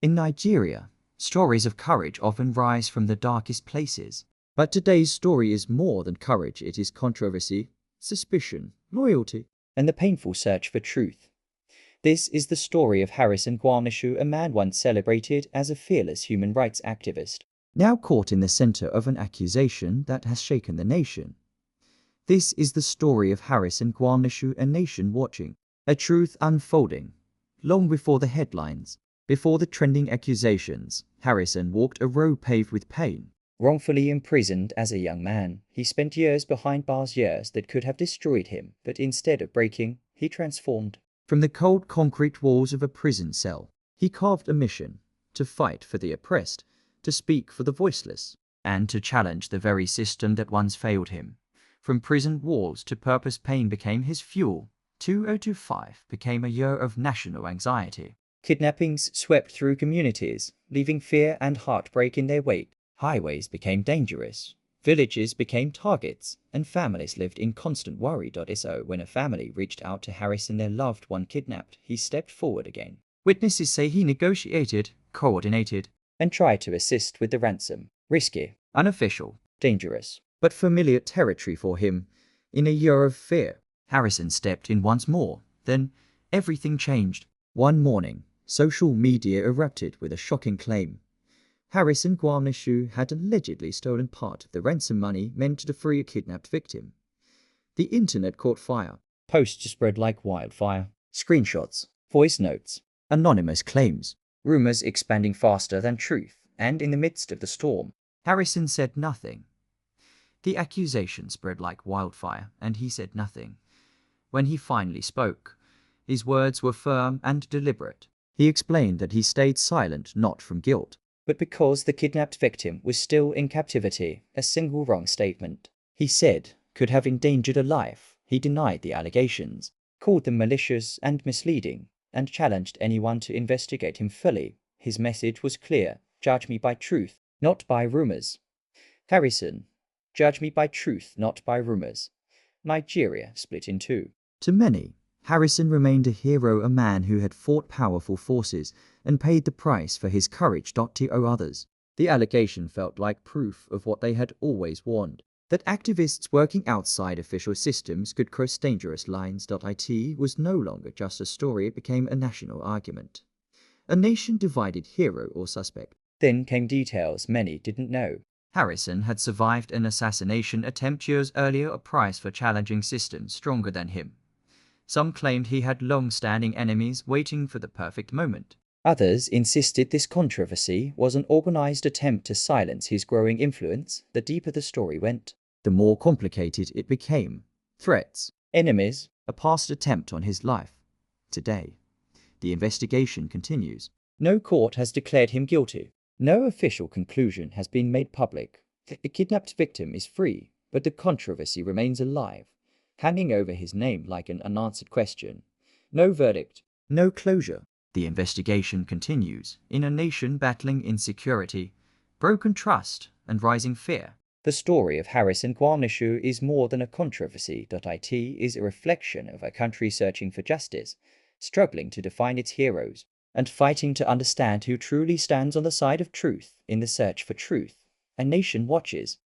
In Nigeria, stories of courage often rise from the darkest places. But today's story is more than courage. It is controversy, suspicion, loyalty, and the painful search for truth. This is the story of Harrison Gwamnishu, a man once celebrated as a fearless human rights activist, now caught in the center of an accusation that has shaken the nation. This is the story of Harrison Gwamnishu, a nation watching, a truth unfolding. Long before the headlines, before the trending accusations, Harrison walked a road paved with pain. Wrongfully imprisoned as a young man, he spent years behind bars, years that could have destroyed him, but instead of breaking, he transformed. From the cold concrete walls of a prison cell, he carved a mission: to fight for the oppressed, to speak for the voiceless, and to challenge the very system that once failed him. From prison walls to purpose, pain became his fuel. 2025 became a year of national anxiety. Kidnappings swept through communities, leaving fear and heartbreak in their wake. Highways became dangerous, villages became targets, and families lived in constant worry. So when a family reached out to Harrison, their loved one kidnapped, he stepped forward again. Witnesses say he negotiated, coordinated, and tried to assist with the ransom. Risky, unofficial, dangerous, but familiar territory for him. In a year of fear, Harrison stepped in once more. Then everything changed. One morning, social media erupted with a shocking claim. Harrison Gwamnishu had allegedly stolen part of the ransom money meant to free a kidnapped victim. The internet caught fire. Posts spread like wildfire. Screenshots, voice notes, anonymous claims, rumors expanding faster than truth. And in the midst of the storm, Harrison said nothing. The accusation spread like wildfire, and he said nothing. When he finally spoke, his words were firm and deliberate. He explained that he stayed silent not from guilt, but because the kidnapped victim was still in captivity. A single wrong statement, he said, could have endangered a life. He denied the allegations, called them malicious and misleading, and challenged anyone to investigate him fully. His message was clear: judge me by truth, not by rumors. Harrison, judge me by truth, not by rumors. Nigeria split in two. To many, Harrison remained a hero, a man who had fought powerful forces and paid the price for his courage. To others, the allegation felt like proof of what they had always warned: that activists working outside official systems could cross dangerous lines. It was no longer just a story, it became a national argument. A nation divided, hero or suspect. Then came details many didn't know. Harrison had survived an assassination attempt years earlier, a price for challenging systems stronger than him. Some claimed he had long-standing enemies waiting for the perfect moment. Others insisted this controversy was an organized attempt to silence his growing influence. The deeper the story went, the more complicated it became. Threats, enemies, a past attempt on his life. Today, the investigation continues. No court has declared him guilty. No official conclusion has been made public. The kidnapped victim is free, but the controversy remains alive, hanging over his name like an unanswered question. No verdict, no closure. The investigation continues in a nation battling insecurity, broken trust, and rising fear. The story of Harrison Gwamnishu is more than a controversy. It is a reflection of a country searching for justice, struggling to define its heroes, and fighting to understand who truly stands on the side of truth. In the search for truth, a nation watches,